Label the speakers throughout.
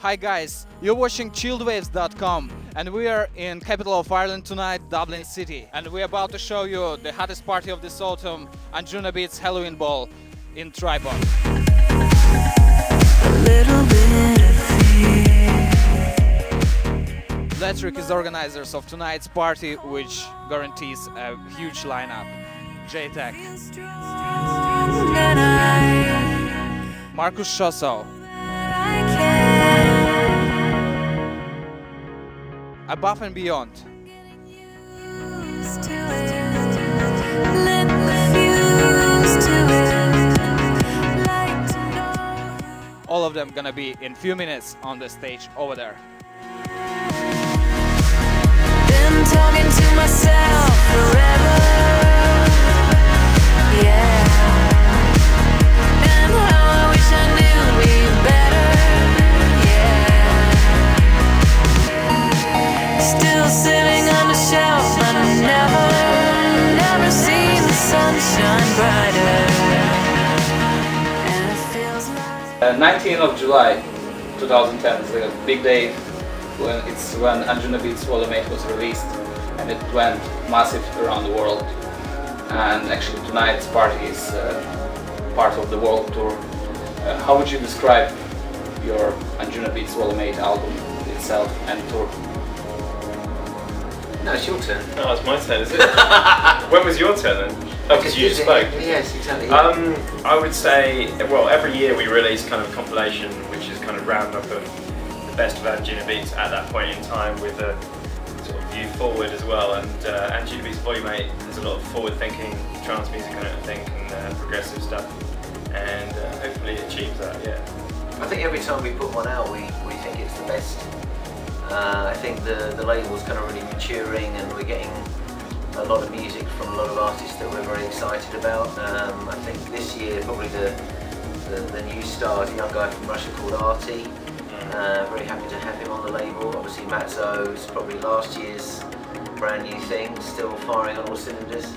Speaker 1: Hi guys, you're watching chilledwaves.com and we are in capital of Ireland tonight, Dublin city. And we're about to show you the hottest party of this autumn, Anjunabeats Halloween Ball in Tripod. Letrik is the organizers of tonight's party, which guarantees a huge lineup. J-Tech, Marcus Schosso, Above and Beyond, all of them gonna be in few minutes on the stage over there.
Speaker 2: Been talking to myself forever, yeah. And how I wish I knew me better, yeah. Still sitting on the shelf, but never seen the sunshine brighter. And it feels like
Speaker 1: 19th of July 2010 is a big day. When Anjunabeats Halloween was released, and it went massive around the world. And actually tonight's party is part of the world tour. How would you describe your Anjunabeats Halloween album itself and tour?
Speaker 3: No, it's your turn.
Speaker 4: No, it's my turn, is it? When was your turn then? Oh, because you just spoke.
Speaker 3: Yes, exactly.
Speaker 4: I would say, well, every year we release kind of a compilation which is kind of roundup of best of Anjunabeats at that point in time, with a sort of view forward as well. And Anjunabeats Volume 8 has a lot of forward-thinking trance music on it, I think, and progressive stuff, and hopefully it achieves that. Yeah.
Speaker 3: I think every time we put one out, we think it's the best. I think the label's kind of really maturing, and we're getting a lot of music from a lot of artists that we're very excited about. I think this year probably the new star is a young guy from Russia called Artie. Very happy to have him on the label. Obviously Matzo's probably last year's brand new thing, still firing on all cylinders.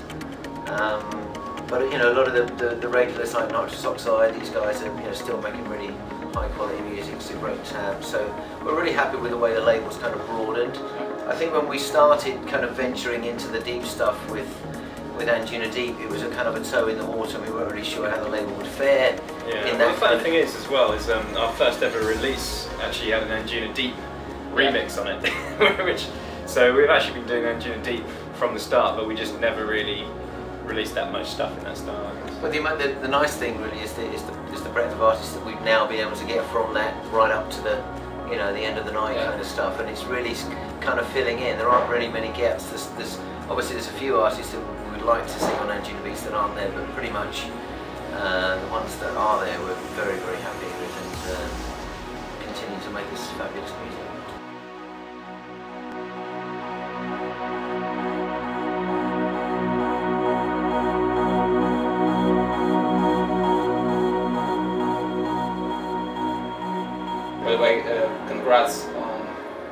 Speaker 3: But you know, a lot of the regulars like Nitrous Oxide, these guys are still making really high quality music. It's a great tab. So we're really happy with the way the label's kind of broadened. I think when we started kind of venturing into the deep stuff with Anjunadeep, it was a kind of a toe in the water, and we weren't really sure how the label would fare.
Speaker 4: Yeah, well, the funny thing is as well is our first ever release actually had an Anjunadeep remix on it, so we've actually been doing Anjunadeep from the start, but we just never really released that much stuff in that style.
Speaker 3: But the nice thing really is the breadth of artists that we've now been able to get from that right up to the the end of the night kind of stuff, and it's really kind of filling in. There aren't really many gaps. Obviously there's a few artists that we would like to see on Anjunabeats that aren't there, but pretty much the ones that are there we're very, very happy with, and continue to make this fabulous music.
Speaker 1: By the way, congrats on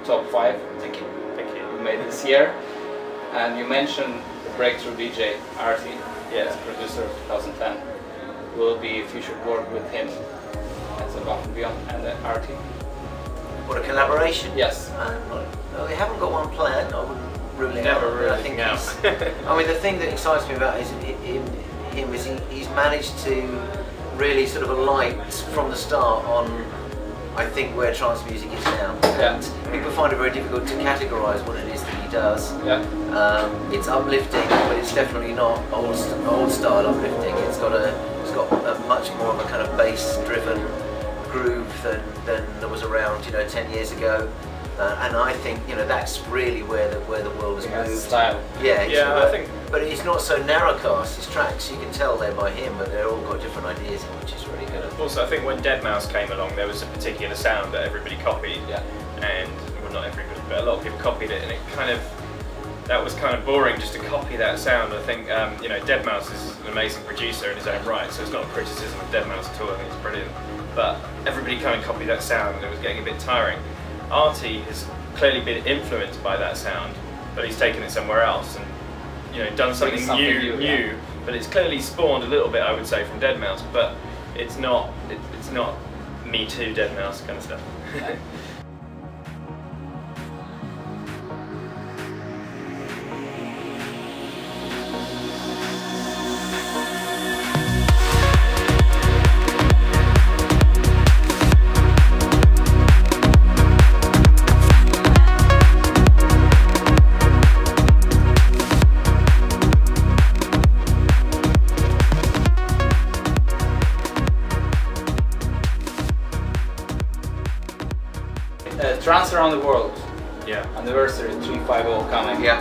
Speaker 1: top 5.
Speaker 3: Thank you.
Speaker 4: Thank you.
Speaker 1: You made this year. And you mentioned the breakthrough DJ, Artie, as producer of 2010. Will be future work with him as Above and Beyond and Artie?
Speaker 3: What, a collaboration?
Speaker 1: Yes.
Speaker 3: No, we haven't got one planned. I wouldn't rule it out.
Speaker 4: Never
Speaker 3: I think
Speaker 4: out.
Speaker 3: I mean, the thing that excites me about him is he's managed to really sort of alight from the start on, I think, where trance music is now. And people find it very difficult to categorise what it is that he does.
Speaker 1: Yeah.
Speaker 3: It's uplifting, but it's definitely not old style uplifting. It's got a much more of a kind of bass-driven groove than there was around 10 years ago. And I think that's really where the world has moved.
Speaker 1: Style.
Speaker 3: Yeah.
Speaker 4: I think.
Speaker 3: But it's not so narrowcast. His tracks, you can tell they're by him, but they're all got different ideas, which is really good.
Speaker 4: Also, I think when Deadmau5 came along, there was a particular sound that everybody copied, and well, not everybody, but a lot of people copied it, and that was kind of boring just to copy that sound. I think Deadmau5 is an amazing producer in his own right, so it's not a criticism of Deadmau5 at all. I think it's brilliant, but everybody kind of copied that sound, and it was getting a bit tiring. Artie has clearly been influenced by that sound, but he's taken it somewhere else and done something new. But it's clearly spawned a little bit, I would say, from Deadmau5, but it's not Me Too, Dead Mouse kind of stuff.
Speaker 1: Yeah. Trance Around the World.
Speaker 4: Yeah.
Speaker 1: Anniversary 350 coming.
Speaker 3: Yeah.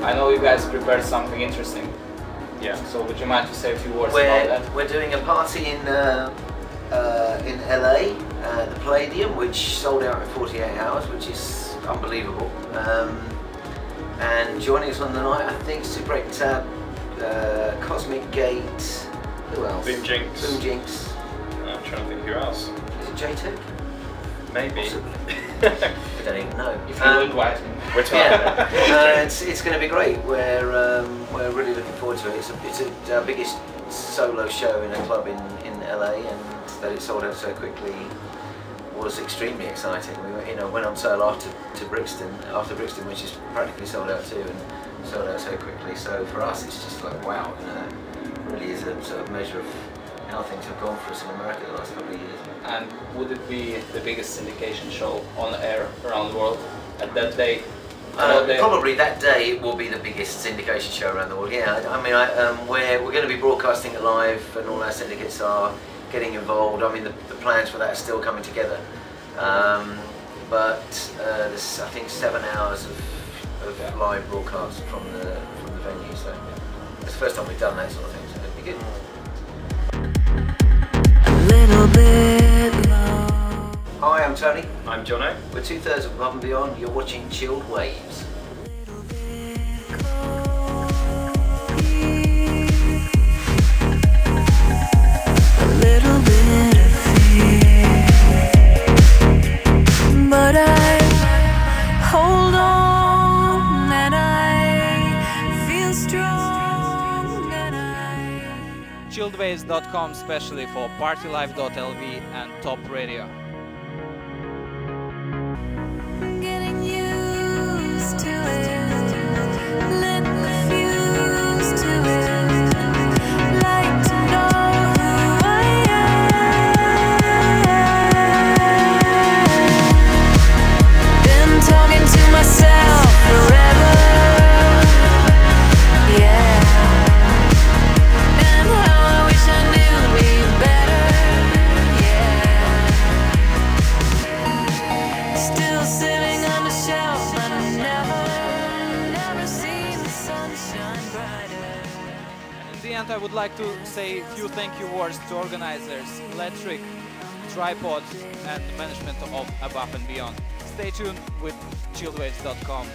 Speaker 1: I know you guys prepared something interesting.
Speaker 4: Yeah.
Speaker 1: So would you mind to say a few words about that?
Speaker 3: We're doing a party in LA, the Palladium, which sold out in 48 hours, which is unbelievable. And joining us on the night, I think Super 8 Tab, Cosmic Gate, who else?
Speaker 4: Boom Jinx.
Speaker 3: Boom Jinx.
Speaker 4: I'm trying to think who else.
Speaker 3: Is it J2?
Speaker 4: Maybe.
Speaker 3: I don't even know.
Speaker 1: If you would invite me.
Speaker 4: We're talking.
Speaker 3: Yeah, it's going to be great. We're really looking forward to it. It's our biggest solo show in a club in LA, and that it sold out so quickly was extremely exciting. We went on sale after Brixton, which is practically sold out too, and sold out so quickly. So for us, it's just like wow, it really is a sort of measure of how things have gone for us in America the last couple of years.
Speaker 1: And would it be the biggest syndication show on air around the world at that day?
Speaker 3: Probably that day it will be the biggest syndication show around the world. Yeah, I mean, we're going to be broadcasting it live, and all our syndicates are getting involved. I mean, the plans for that are still coming together. But there's, I think, 7 hours of live broadcast from the venue. So it's the first time we've done that sort of thing. So it'll be good.
Speaker 2: Little bit low.
Speaker 3: Hi, I'm Tony.
Speaker 4: I'm Jono.
Speaker 3: We're 2/3 of Above and Beyond. You're watching Chilled Waves.
Speaker 2: A little bit of fear, but I hold on and I feel strong and I.
Speaker 1: Chilledwaves.com, especially for partylife.lv and Top Radio.
Speaker 2: Getting used to it, lit the fuse to it, like to know who I am. Been talking to myself forever, yeah. And how I wish I knew me better, yeah. Still sitting on the shelf, I never seen the sunshine brighter.
Speaker 1: In the end, I would like to say a few thank you words to organizers, Letrik, Tripod, and management of Above and Beyond. Stay tuned with chilledwaves.com.